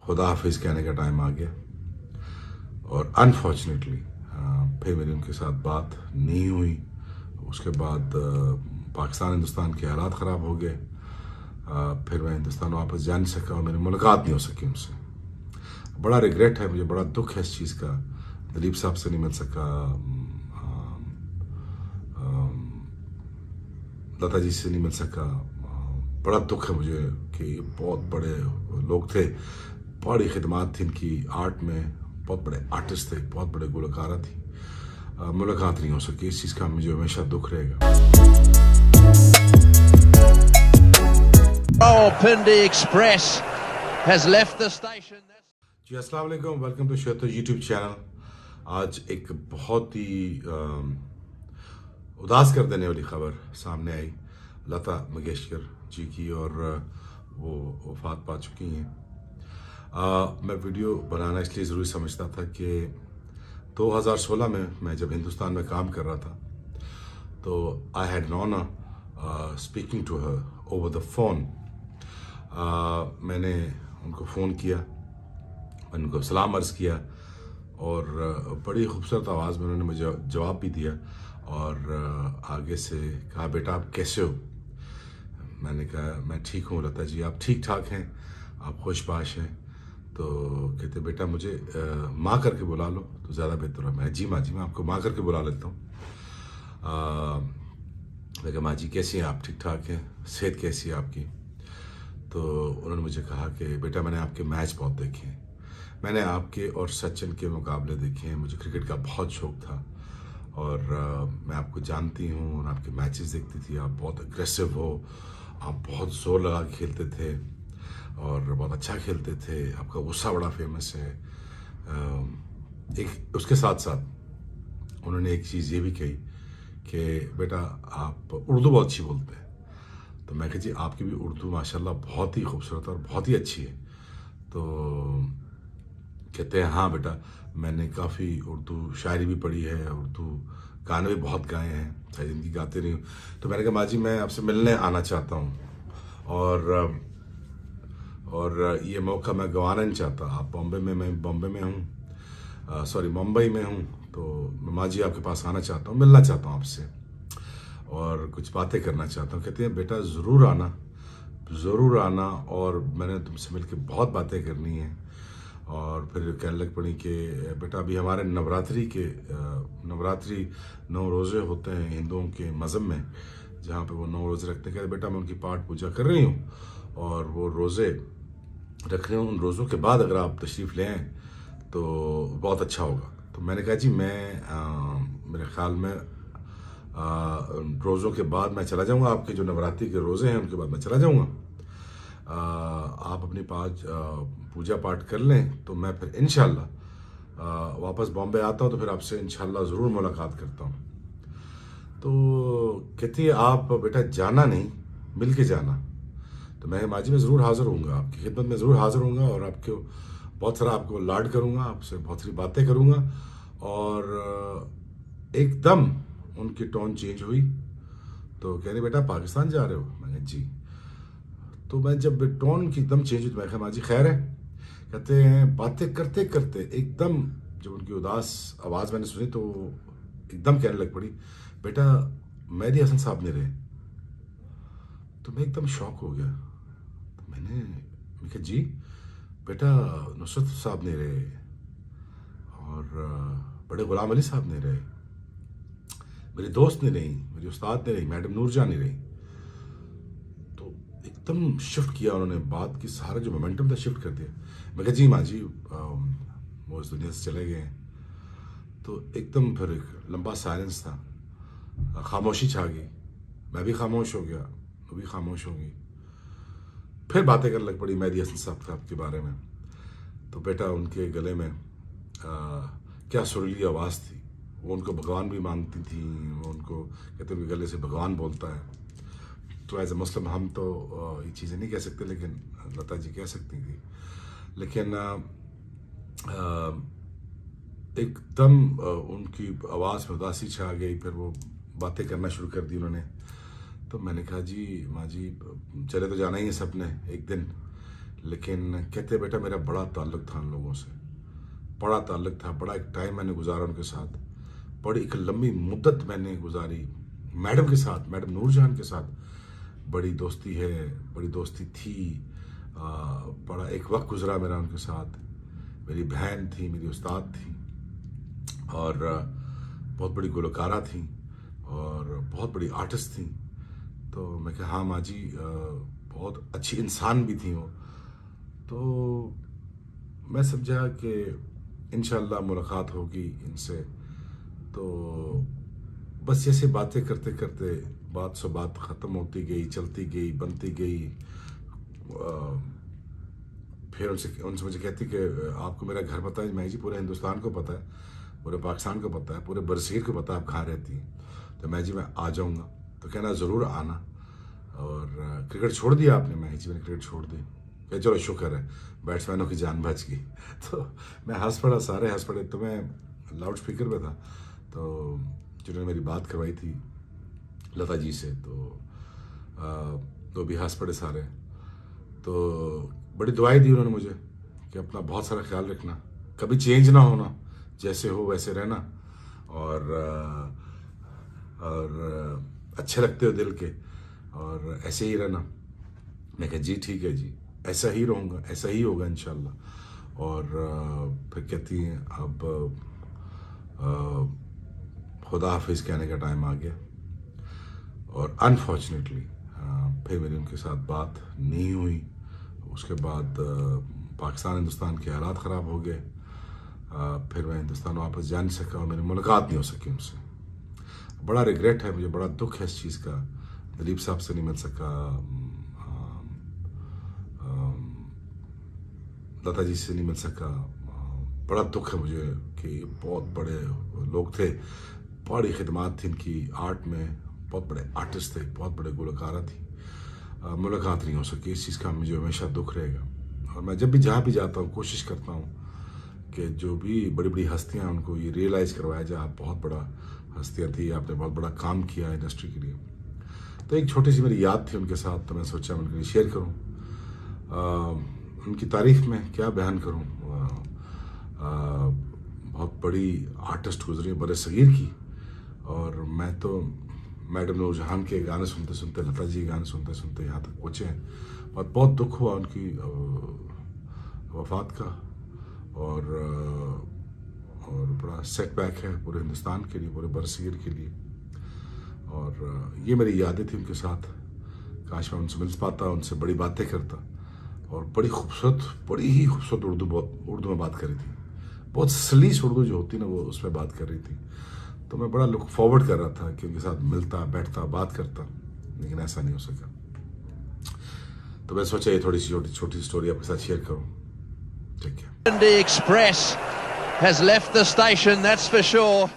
खुदा हाफिज़ कहने का टाइम आ गया और अनफॉर्चुनेटली फिर मेरी उनके साथ बात नहीं हुई। उसके बाद पाकिस्तान हिंदुस्तान के हालात ख़राब हो गए। फिर मैं हिंदुस्तान वापस जा नहीं सका और मेरी मुलाकात नहीं हो सकी उनसे। बड़ा रिग्रेट है मुझे, बड़ा दुख है इस चीज़ का। दिलीप साहब से नहीं मिल सका, लता जी से नहीं मिल सका। बड़ा दुख है मुझे कि बहुत बड़े लोग थे, बड़ी खिदमत थी इनकी आर्ट में, बहुत बड़े आर्टिस्ट थे, बहुत बड़े गुलकारा थी। मुलाकात नहीं हो सकी, इस चीज़ का मुझे हमेशा दुख रहेगा। Rawalpindi Express has left the station. जी अस्सलाम वालेकुम, welcome to Shweta YouTube channel. आज एक बहुत ही उदास कर देने वाली खबर सामने आई लता मंगेशकर जी की, और वो वफात पा चुकी हैं। मैं वीडियो बनाना इसलिए ज़रूरी समझता था कि 2016 में मैं जब हिंदुस्तान में काम कर रहा था तो I had an honour speaking to her over the phone. मैंने उनको फ़ोन किया, मैंने उनको सलाम अर्ज़ किया और बड़ी खूबसूरत आवाज़ में उन्होंने मुझे जवाब भी दिया और आगे से कहा, बेटा आप कैसे हो? मैंने कहा मैं ठीक हूँ लता जी, आप ठीक ठाक हैं, आप खुशबाश हैं? तो कहते बेटा मुझे माँ करके बुला लो तो ज़्यादा बेहतर है। मैं जी माँ जी, मैं आपको माँ करके बुला लेता हूँ। मैं कहा माँ जी कैसी हैं आप? ठीक ठाक हैं? सेहत कैसी है आपकी? तो उन्होंने मुझे कहा कि बेटा मैंने आपके मैच बहुत देखे हैं, मैंने आपके और सचिन के मुकाबले देखे हैं, मुझे क्रिकेट का बहुत शौक़ था और मैं आपको जानती हूँ और आपके मैचेस देखती थी। आप बहुत अग्रेसिव हो, आप बहुत ज़ोर लगा के खेलते थे और बहुत अच्छा खेलते थे, आपका गुस्सा बड़ा फेमस है। एक उसके साथ साथ उन्होंने एक चीज़ ये भी कही कि बेटा आप उर्दू बहुत अच्छी बोलते हैं। तो मैं कहा जी आपकी भी उर्दू माशाल्लाह बहुत ही खूबसूरत और बहुत ही अच्छी है। तो कहते हैं हाँ बेटा मैंने काफ़ी उर्दू शायरी भी पढ़ी है, उर्दू गाने भी बहुत गाए हैं, शायद इनकी गाते नहीं हूँ। तो मैंने कहा माँ जी मैं आपसे मिलने आना चाहता हूँ और ये मौका मैं गंवाना नहीं चाहता। आप बॉम्बे में, मैं बॉम्बे में हूँ, सॉरी मुंबई में हूँ, तो माँ जी आपके पास आना चाहता हूँ, मिलना चाहता हूँ आपसे और कुछ बातें करना चाहता हूँ। कहते हैं बेटा ज़रूर आना, ज़रूर आना, और मैंने तुमसे मिलकर बहुत बातें करनी है। और फिर कहने लग पड़ी कि बेटा अभी हमारे नवरात्रि 9 रोज़े होते हैं हिंदुओं के मज़हब में, जहाँ पे वो 9 रोज़े रखते हैं। कहते बेटा मैं उनकी पाठ पूजा कर रही हूँ और वो रोज़े रख रही हूँ, उन रोज़ों के बाद अगर आप तशरीफ़ ले आएँ तो बहुत अच्छा होगा। तो मैंने कहा जी मैं मेरे ख्याल में रोज़ों के बाद मैं चला जाऊँगा, आपके जो नवरात्रि के रोज़े हैं उनके बाद मैं चला जाऊँगा। आप अपनी पूजा पाठ कर लें तो मैं फिर इंशाल्लाह वापस बॉम्बे आता हूँ, तो फिर आपसे इंशाल्लाह ज़रूर मुलाकात करता हूँ। तो कहती है आप बेटा जाना नहीं, मिल के जाना। तो मैं माँ जी मैं ज़रूर हाज़िर हूँगा, आपकी खिदमत में ज़रूर हाज़िर हूँगा और आपको बहुत सारा आपको लाड करूँगा, आपसे बहुत सारी बातें करूँगा। और एकदम उनकी टोन चेंज हुई, तो कह रही बेटा पाकिस्तान जा रहे हो? मैंने जी। तो मैं जब टोन की एकदम चेंज हुई तो मैं कहा माँ जी खैर है? कहते हैं बातें करते करते एकदम जब उनकी उदास आवाज़ मैंने सुनी तो एकदम कहने लग पड़ी बेटा मेहदी हसन साहब नहीं रहे। तो मैं एकदम शॉक हो गया। तो मैंने कहा जी बेटा नुसरत साहब नहीं रहे और बड़े गुलाम अली साहब नहीं रहे, मेरी दोस्त नहीं रही, मेरी उस्ताद नहीं रही, मैडम नूरजहां नहीं रही। तो एकदम शिफ्ट किया उन्होंने बात की, सारा जो मोमेंटम था शिफ्ट कर दिया। मैं कहा जी माँ जी वो इस दुनिया से चले गए हैं। तो एकदम फिर एक लंबा साइलेंस था, खामोशी छा गई, मैं भी खामोश हो गया, वो भी खामोश हो गई। फिर बातें करने लग पड़ी मेहदी हसन साहब के बारे में। तो बेटा उनके गले में क्या सुरीली आवाज़ थी, वो उनको भगवान भी मानती थी, वो उनको कहते उनके गले से भगवान बोलता है। तो एज ए मुस्लिम हम तो ये चीज़ें नहीं कह सकते, लेकिन लता जी कह सकती थी। लेकिन एकदम उनकी आवाज़ में उदासी छा गई, फिर वो बातें करना शुरू कर दी उन्होंने। तो मैंने कहा जी माँ जी चले तो जाना ही है सबने एक दिन, लेकिन कहते बेटा मेरा बड़ा ताल्लुक़ था उन लोगों से, बड़ा ताल्लुक़ था, बड़ा एक टाइम मैंने गुजारा उनके साथ, बड़ी एक लंबी मुद्दत मैंने गुजारी मैडम के साथ, मैडम नूरजहान के साथ बड़ी दोस्ती है, बड़ी दोस्ती थी। बड़ा एक वक्त गुजरा मेरा उनके साथ। मेरी बहन थी, मेरी उस्ताद थी और बहुत बड़ी गुलकारा थी और बहुत बड़ी आर्टिस्ट थी। तो मैं कहा हाँ माँ जी, बहुत अच्छी इंसान भी थी वो। तो मैं समझा कि इंशाल्लाह मुलाकात होगी इनसे। तो बस जैसे बातें करते करते बात से बात ख़त्म होती गई, चलती गई, बनती गई। फिर उनसे मुझे कहती कि आपको मेरा घर पता है? मैं जी पूरे हिंदुस्तान को पता है, पूरे पाकिस्तान को पता है, पूरे बरसीर को पता है आप कहाँ रहती हैं। तो मैं जी मैं आ जाऊँगा। तो कहना ज़रूर आना। और क्रिकेट छोड़ दिया आपने? मैं जी मैंने क्रिकेट छोड़ दी। कह चलो शुक्र है, बैट्समैनों की जान बच गई। तो मैं हंस पड़ा, सारे हंस पड़े। तो मैं लाउड स्पीकर पे था, तो जिन्होंने मेरी बात करवाई थी लता जी से, तो भी हंस पड़े सारे। तो बड़ी दुआएं दी उन्होंने मुझे कि अपना बहुत सारा ख्याल रखना, कभी चेंज ना होना, जैसे हो वैसे रहना, और अच्छे लगते हो दिल के, और ऐसे ही रहना। मैं कहा जी ठीक है जी, ऐसा ही रहूँगा, ऐसा ही होगा इंशाल्लाह। और फिर कहती हैं अब खुदा हाफिज़ कहने का टाइम आ गया। और अनफॉर्चुनेटली फिर मेरी उनके साथ बात नहीं हुई। उसके बाद पाकिस्तान हिंदुस्तान के हालात ख़राब हो गए। फिर मैं हिंदुस्तान वापस जा नहीं सका और मेरी मुलाकात नहीं हो सकी उनसे। बड़ा रिग्रेट है मुझे, बड़ा दुख है इस चीज़ का। दिलीप साहब से नहीं मिल सका, लता जी से नहीं मिल सका। बड़ा दुख है मुझे कि बहुत बड़े लोग थे, बड़ी खिदमत थी इनकी आर्ट में, बहुत बड़े आर्टिस्ट थे, बहुत बड़े गुलकारा थी। मुलाकात नहीं हो सकी, इस चीज़ का मुझे हमेशा दुख रहेगा। और मैं जब भी जहाँ भी जाता हूँ कोशिश करता हूँ कि जो भी बड़ी बड़ी हस्तियाँ उनको ये रियलाइज़ करवाया जाए, आप बहुत बड़ा हस्तियाँ थी, आपने बहुत बड़ा काम किया इंडस्ट्री के लिए। तो एक छोटी सी मेरी याद थी उनके साथ, तो मैं सोचा मैं उनके लिए शेयर करूँ। उनकी तारीफ में क्या बयान करूँ। बहुत बड़ी आर्टिस्ट गुजरी बड़े सगीर की, और मैं तो मैडम नूरजहान के गाने सुनते सुनते, लता जी के गाने सुनते सुनते यहाँ तक पहुँचे हैं। और बहुत दुख हुआ उनकी वफ़ात का, और बड़ा सेटबैक है पूरे हिंदुस्तान के लिए, पूरे बरसीर के लिए। और ये मेरी यादें थी उनके साथ। काश मैं उनसे मिल पाता, उनसे बड़ी बातें करता। और बड़ी खूबसूरत, बड़ी ही खूबसूरत उर्दू में बात करी थी, बहुत सलीस उर्दू जो होती ना, वो उसमें बात कर रही थी। तो मैं बड़ा लुक फॉरवर्ड कर रहा था कि उनके साथ मिलता, बैठता, बात करता, लेकिन ऐसा नहीं हो सका। तो मैं सोचा ये थोड़ी सी छोटी स्टोरी आपके साथ शेयर करूं। ठीक है। The Express has left the station, that's for sure.